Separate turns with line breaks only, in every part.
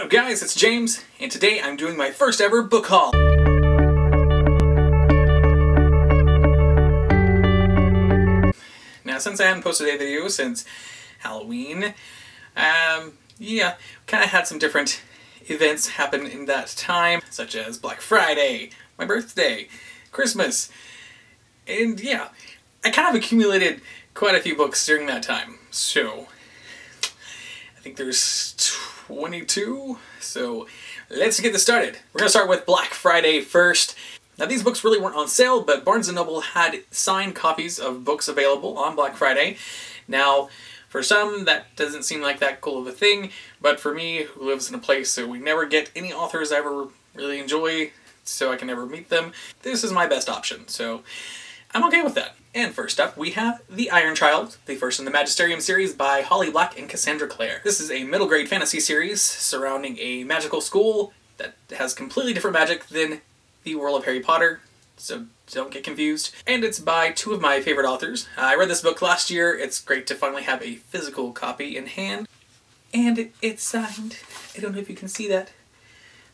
What up guys, it's James, and today I'm doing my first ever book haul. Now since I haven't posted a video since Halloween, yeah, kind of had some different events happen in that time, such as Black Friday, my birthday, Christmas, and yeah, I kind of accumulated quite a few books during that time, so I think there's 22, so let's get this started. We're gonna start with Black Friday first. Now these books really weren't on sale, but Barnes & Noble had signed copies of books available on Black Friday. Now, for some, that doesn't seem like that cool of a thing, but for me, who lives in a place so we never get any authors I ever really enjoy, so I can never meet them, this is my best option, so I'm okay with that. And first up, we have The Iron Child, the first in the Magisterium series by Holly Black and Cassandra Clare. This is a middle grade fantasy series surrounding a magical school that has completely different magic than the world of Harry Potter, so don't get confused. And it's by two of my favorite authors. I read this book last year. It's great to finally have a physical copy in hand. And it's signed. I don't know if you can see that.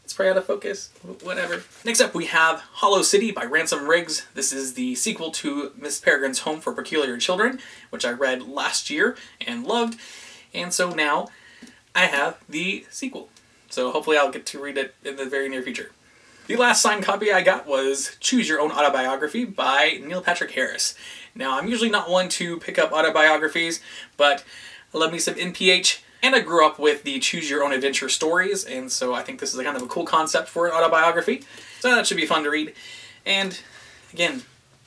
It's probably out of focus, whatever. Next up we have Hollow City by Ransom Riggs. This is the sequel to Miss Peregrine's Home for Peculiar Children, which I read last year and loved. And so now I have the sequel. So hopefully I'll get to read it in the very near future. The last signed copy I got was Choose Your Own Autobiography by Neil Patrick Harris. Now I'm usually not one to pick up autobiographies, but I love me some NPH. And I grew up with the Choose Your Own Adventure stories, and so I think this is a kind of a cool concept for an autobiography. So that should be fun to read. And again,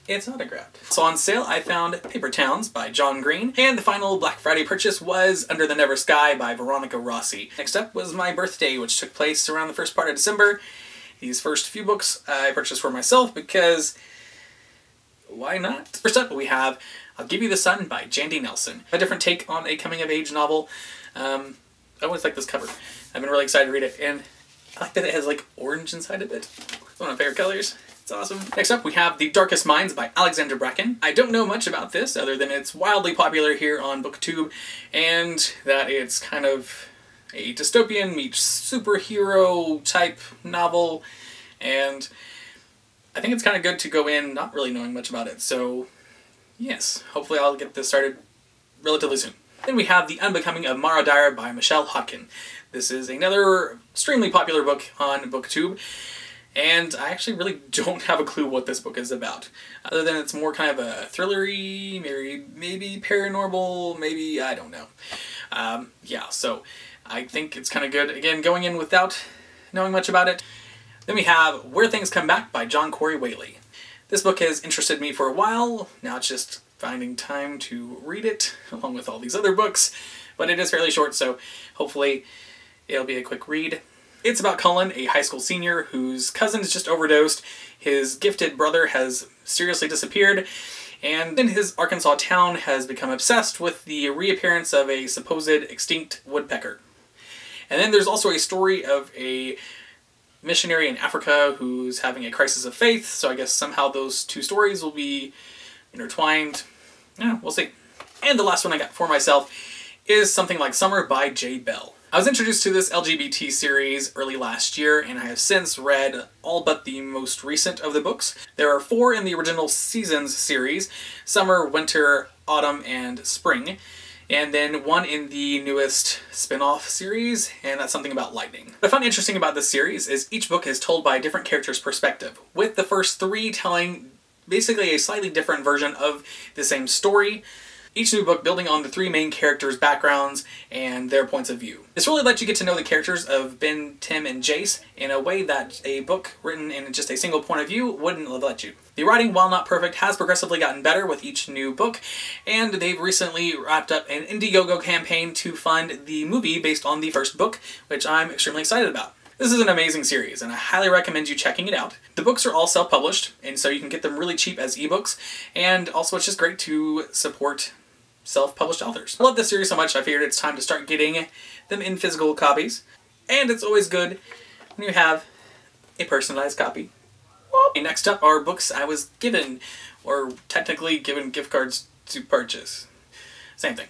it's autographed. So on sale, I found Paper Towns by John Green, and the final Black Friday purchase was Under the Never Sky by Veronica Rossi. Next up was my birthday, which took place around the first part of December. These first few books I purchased for myself because why not? First up, we have I'll Give You the Sun by Jandy Nelson. A different take on a coming-of-age novel. I always like this cover. I've been really excited to read it, and I like that it has like orange inside of it. It's one of my favorite colors. It's awesome. Next up we have The Darkest Minds by Alexandra Bracken. I don't know much about this other than it's wildly popular here on BookTube, and that it's kind of a dystopian meets superhero type novel, and I think it's kind of good to go in not really knowing much about it, so yes, hopefully I'll get this started relatively soon. Then we have The Unbecoming of Mara Dyer by Michelle Hodkin. This is another extremely popular book on BookTube, and I actually really don't have a clue what this book is about, other than it's more kind of a thrillery, maybe paranormal, maybe, I don't know. Yeah, so I think it's kind of good, again, going in without knowing much about it. Then we have Where Things Come Back by John Corey Whaley. This book has interested me for a while, now it's just finding time to read it, along with all these other books, but it is fairly short, so hopefully it'll be a quick read. It's about Cullen, a high school senior whose cousin is just overdosed, his gifted brother has seriously disappeared, and then his Arkansas town has become obsessed with the reappearance of a supposed extinct woodpecker. And then there's also a story of a missionary in Africa who's having a crisis of faith, so I guess somehow those two stories will be intertwined. Yeah, we'll see. And the last one I got for myself is Something Like Summer by J. Bell. I was introduced to this LGBT series early last year, and I have since read all but the most recent of the books. There are 4 in the original Seasons series: Summer, Winter, Autumn, and Spring. And then 1 in the newest spin-off series, and that's Something About Lightning. What I find interesting about this series is each book is told by a different character's perspective, with the first 3 telling basically a slightly different version of the same story. Each new book building on the 3 main characters' backgrounds and their points of view. This really lets you get to know the characters of Ben, Tim, and Jace in a way that a book written in just a single point of view wouldn't let you. The writing, while not perfect, has progressively gotten better with each new book, and they've recently wrapped up an Indiegogo campaign to fund the movie based on the first book, which I'm extremely excited about. This is an amazing series, and I highly recommend you checking it out. The books are all self-published, and so you can get them really cheap as ebooks, and also it's just great to support self-published authors. I love this series so much I figured it's time to start getting them in physical copies, and it's always good when you have a personalized copy. And next up are books I was given, or technically given gift cards to purchase. Same thing.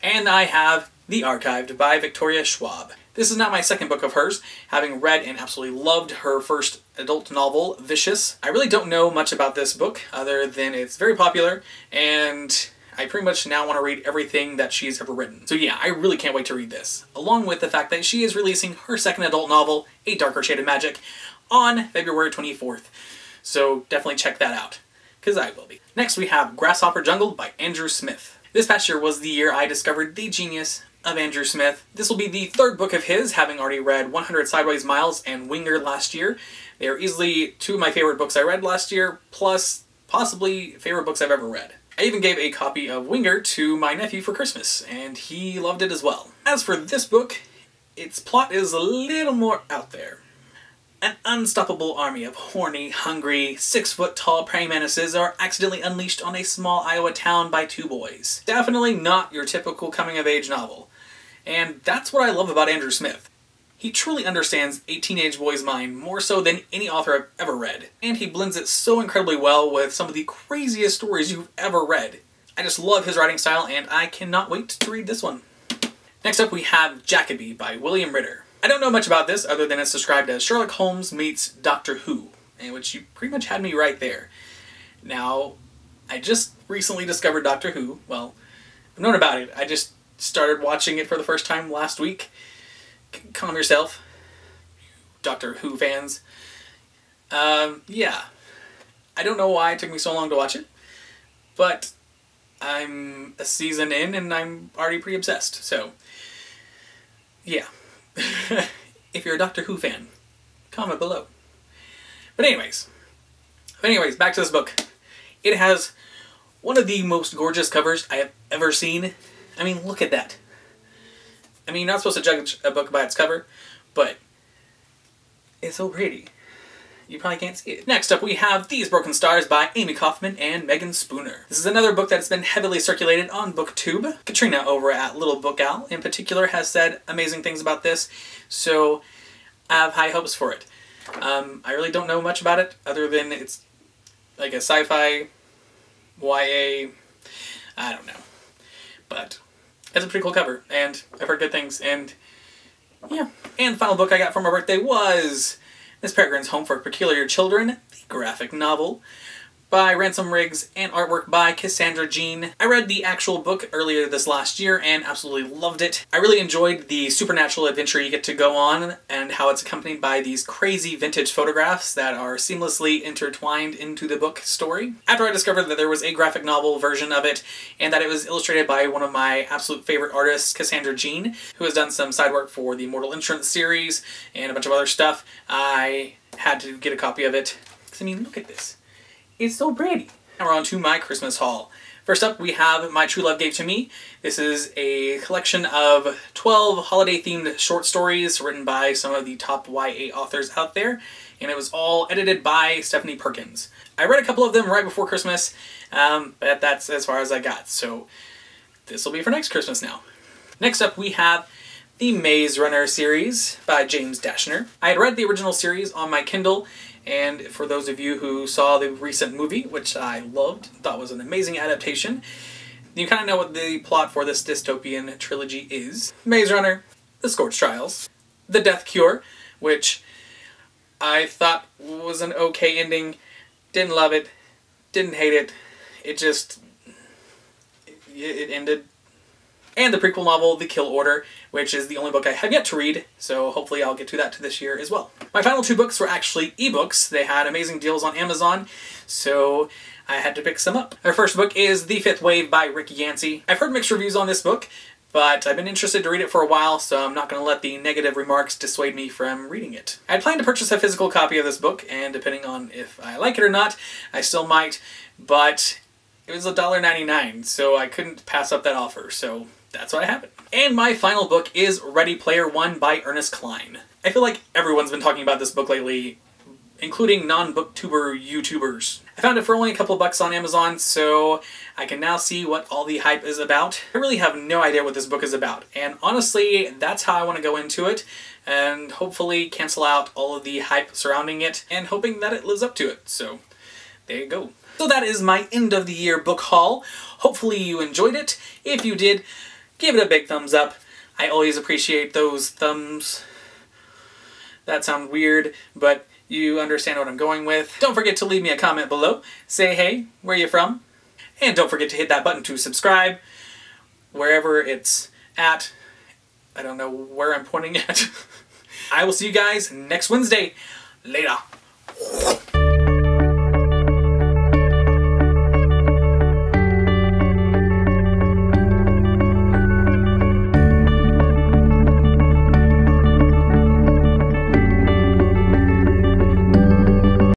And I have The Archived by Victoria Schwab. This is not my second book of hers, having read and absolutely loved her first adult novel, Vicious. I really don't know much about this book, other than it's very popular, and I pretty much now want to read everything that she's ever written. So yeah, I really can't wait to read this, along with the fact that she is releasing her second adult novel, A Darker Shade of Magic, on February 24th. So definitely check that out, because I will be. Next we have Grasshopper Jungle by Andrew Smith. This past year was the year I discovered the genius of Andrew Smith. This will be the third book of his, having already read 100 Sideways Miles and Winger last year. They are easily two of my favorite books I read last year, plus possibly favorite books I've ever read. I even gave a copy of Winger to my nephew for Christmas, and he loved it as well. As for this book, its plot is a little more out there. An unstoppable army of horny, hungry, 6-foot-tall praying mantises are accidentally unleashed on a small Iowa town by two boys. Definitely not your typical coming-of-age novel. And that's what I love about Andrew Smith. He truly understands a teenage boy's mind more so than any author I've ever read. And he blends it so incredibly well with some of the craziest stories you've ever read. I just love his writing style, and I cannot wait to read this one. Next up we have Jacoby by William Ritter. I don't know much about this other than it's described as Sherlock Holmes meets Doctor Who, in which you pretty much had me right there. Now, I just recently discovered Doctor Who. Well, I've known about it. I just started watching it for the first time last week. Calm yourself, Doctor Who fans. Yeah. I don't know why it took me so long to watch it, but I'm a season in and I'm already pretty obsessed, so yeah. If you're a Doctor Who fan, comment below. But anyways, back to this book. It has one of the most gorgeous covers I have ever seen. I mean, look at that. I mean, you're not supposed to judge a book by its cover, but it's so pretty. You probably can't see it. Next up we have These Broken Stars by Amy Kaufman and Megan Spooner. This is another book that's been heavily circulated on BookTube. Katrina over at Little Book Owl in particular has said amazing things about this, so I have high hopes for it. I really don't know much about it other than it's like a sci-fi, YA, I don't know. But it's a pretty cool cover, and I've heard good things, and yeah. And the final book I got for my birthday was Miss Peregrines Home for Peculiar Children, the graphic novel by Ransom Riggs and artwork by Cassandra Jean. I read the actual book earlier this last year and absolutely loved it. I really enjoyed the supernatural adventure you get to go on and how it's accompanied by these crazy vintage photographs that are seamlessly intertwined into the book story. After I discovered that there was a graphic novel version of it and that it was illustrated by one of my absolute favorite artists, Cassandra Jean, who has done some side work for the Mortal Insurance series and a bunch of other stuff, I had to get a copy of it. Because I mean, look at this. It's so pretty. Now we're on to my Christmas haul. First up, we have My True Love Gave to Me. This is a collection of 12 holiday-themed short stories written by some of the top YA authors out there, and it was all edited by Stephanie Perkins. I read a couple of them right before Christmas, but that's as far as I got, so this will be for next Christmas now. Next up, we have the Maze Runner series by James Dashner. I had read the original series on my Kindle, and for those of you who saw the recent movie, which I loved, thought was an amazing adaptation, you kind of know what the plot for this dystopian trilogy is. Maze Runner, The Scorched Trials, The Death Cure, which I thought was an okay ending, didn't love it, didn't hate it, it ended. And the prequel novel, The Kill Order, which is the only book I have yet to read, so hopefully I'll get to that this year as well. My final two books were actually ebooks. They had amazing deals on Amazon, so I had to pick some up. Our first book is The Fifth Wave by Rick Yancey. I've heard mixed reviews on this book, but I've been interested to read it for a while, so I'm not going to let the negative remarks dissuade me from reading it. I had planned to purchase a physical copy of this book, and depending on if I like it or not, I still might, but it was $1.99, so I couldn't pass up that offer, so that's what happened. And my final book is Ready Player One by Ernest Cline. I feel like everyone's been talking about this book lately, including non-booktuber YouTubers. I found it for only a couple bucks on Amazon, so I can now see what all the hype is about. I really have no idea what this book is about, and honestly, that's how I want to go into it, and hopefully cancel out all of the hype surrounding it, and hoping that it lives up to it, so there you go. So that is my end of the year book haul. Hopefully you enjoyed it. If you did, give it a big thumbs up. I always appreciate those thumbs. That sounds weird, but you understand what I'm going with. Don't forget to leave me a comment below. Say hey, where you from? And don't forget to hit that button to subscribe, wherever it's at. I don't know where I'm pointing at. I will see you guys next Wednesday. Later.